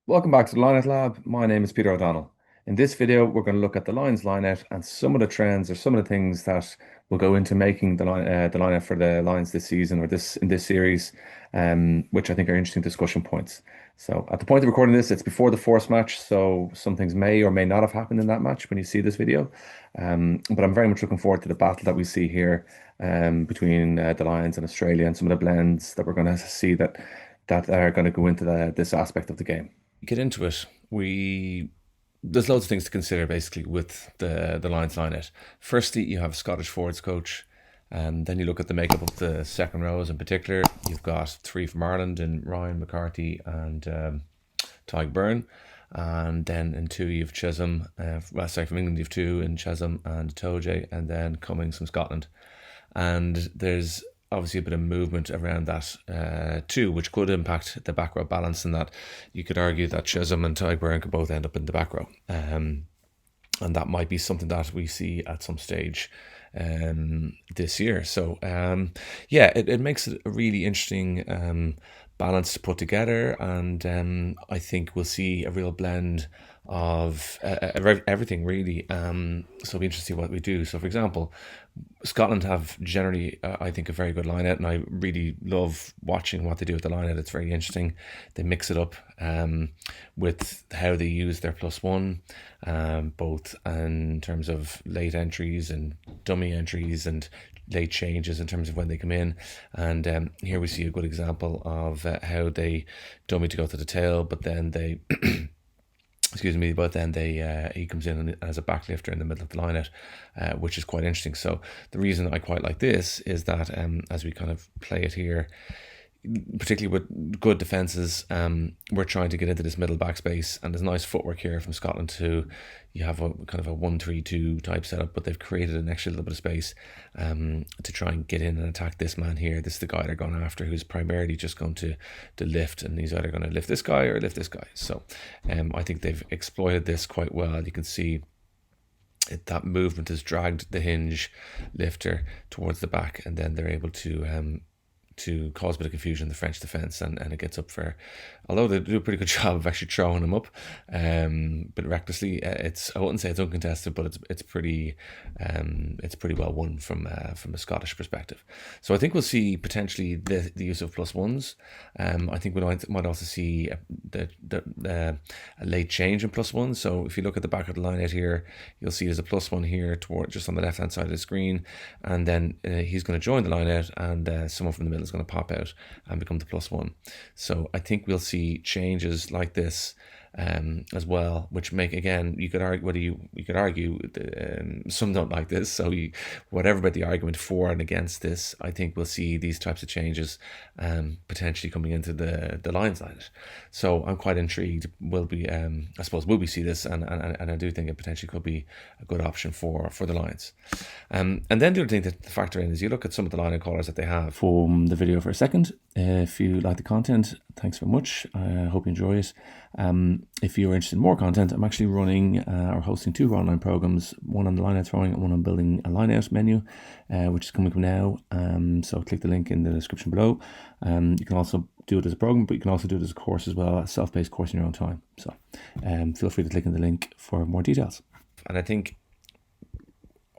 Welcome back to the Lineout Lab. My name is Peter O'Donnell. In this video, we're going to look at the Lions lineout and some of the trends or some of the things that will go into making the lineout for the Lions this season or this in this series, which I think are interesting discussion points. So, at the point of recording this, it's before the Force match, so some things may or may not have happened in that match when you see this video. But I'm very much looking forward to the battle that we see here between the Lions and Australia and some of the blends that we're going to see that are going to go into this aspect of the game. Get into it. There's loads of things to consider basically with the Lions lineout. Firstly, you have Scottish forwards coach, and then you look at the makeup of the second rows in particular. You've got three from Ireland in Ryan McCarthy and Tyg Byrne, and then in two you've Chisholm. From England you've two in Chisholm and Toje, and then Cummings from Scotland. And there's obviously a bit of movement around that too, which could impact the back row balance, and that you could argue that Chisholm and Tyburn could both end up in the back row. And that might be something that we see at some stage this year. So it makes it a really interesting balance to put together, and I think we'll see a real blend of everything really. So it'll be interesting to see what we do. So for example, Scotland have generally I think a very good lineout, and I really love watching what they do with the lineout. It's very interesting. They mix it up with how they use their +1, both in terms of late entries and dummy entries and late changes in terms of when they come in. And here we see a good example of how they dummy to go to the tail, but then they he comes in as a backlifter in the middle of the lineout, which is quite interesting. So the reason I quite like this is that as we kind of play it here, particularly with good defences, we're trying to get into this middle backspace, and there's nice footwork here from Scotland too. You have a kind of a 1-3-2 type setup, but they've created an extra little bit of space to try and get in and attack this man here. This is the guy they're going after, who's primarily just going to lift, and he's either going to lift this guy or lift this guy. So I think they've exploited this quite well. You can see that movement has dragged the hinge lifter towards the back, and then they're able to cause a bit of confusion in the French defence, and it gets up for, although they do a pretty good job of actually throwing him up, but recklessly. I wouldn't say it's uncontested, but it's pretty well won from a Scottish perspective. So I think we'll see potentially the use of +1s. I think we might also see a late change in +1. So if you look at the back of the lineout here, you'll see there's a +1 here toward just on the left hand side of the screen, and then he's going to join the lineout, and someone from the middle is going to pop out and become the +1. So I think we'll see changes like this as well, which make, again, you could argue some don't like this, so whatever about the argument for and against this, I think we'll see these types of changes potentially coming into the Lions lineout. So I'm quite intrigued. Will we see this, and I do think it potentially could be a good option for the Lions. And then the other thing to factor in is you look at some of the lineout colours that they have. From the video for a second, if you like the content, thanks very much. I hope you enjoy it. If you're interested in more content, I'm actually running or hosting two online programs, one on the lineout throwing and one on building a lineout menu, which is coming up now. So click the link in the description below. You can also do it as a program, but you can also do it as a course as well, a self-paced course in your own time. So feel free to click in the link for more details. And I think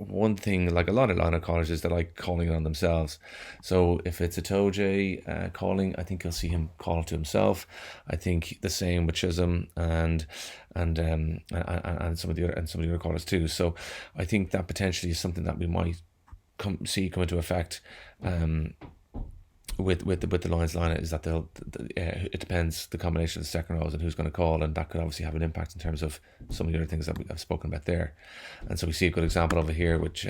one thing, like a lot of lineout callers, is they like calling it on themselves. So if it's a Toje calling, I think you'll see him call it to himself. I think the same with Chisholm and some of the other callers too. So I think that potentially is something that we might come into effect with the Lions lineout, is that it depends the combination of the second rows and who's going to call, and that could obviously have an impact in terms of some of the other things that I've spoken about there. And so we see a good example of it here, which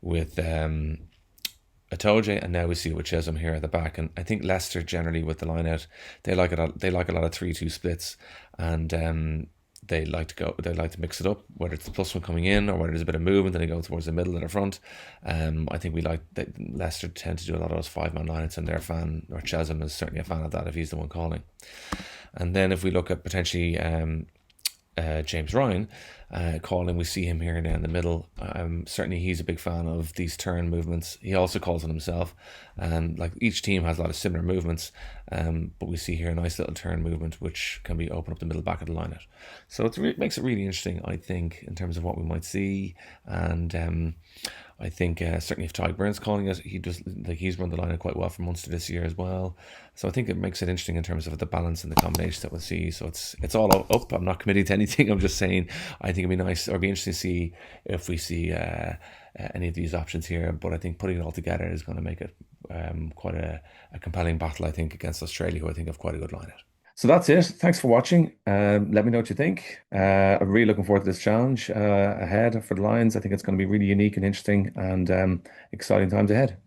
with Atoje, and now we see it with Chisholm here at the back. And I think Leicester generally with the lineout, they like a lot of 3-2 splits, and they like to mix it up, whether it's the +1 coming in or whether there's a bit of movement and they go towards the middle and the front. I think Leicester tend to do a lot of those 5-man lineouts, and they're a fan, or Chisholm is certainly a fan of that if he's the one calling. And then if we look at potentially James Ryan, calling. We see him here and there in the middle. Certainly, he's a big fan of these turn movements. He also calls on himself, and like each team has a lot of similar movements. But we see here a nice little turn movement, which can be open up the middle back of the line out. So it makes it really interesting, I think, in terms of what we might see. And I think certainly if Ty Burns calling it, he's run the line out quite well for Munster this year as well. So I think it makes it interesting in terms of the balance and the combinations that we'll see. So it's all up. I'm not committing to anything. I'm just saying I think it'd be nice or be interesting to see if we see any of these options here. But I think putting it all together is going to make it quite a compelling battle, I think, against Australia, who I think have quite a good line out. So that's it. Thanks for watching. Let me know what you think. I'm really looking forward to this challenge ahead for the Lions. I think it's going to be really unique and interesting and exciting times ahead.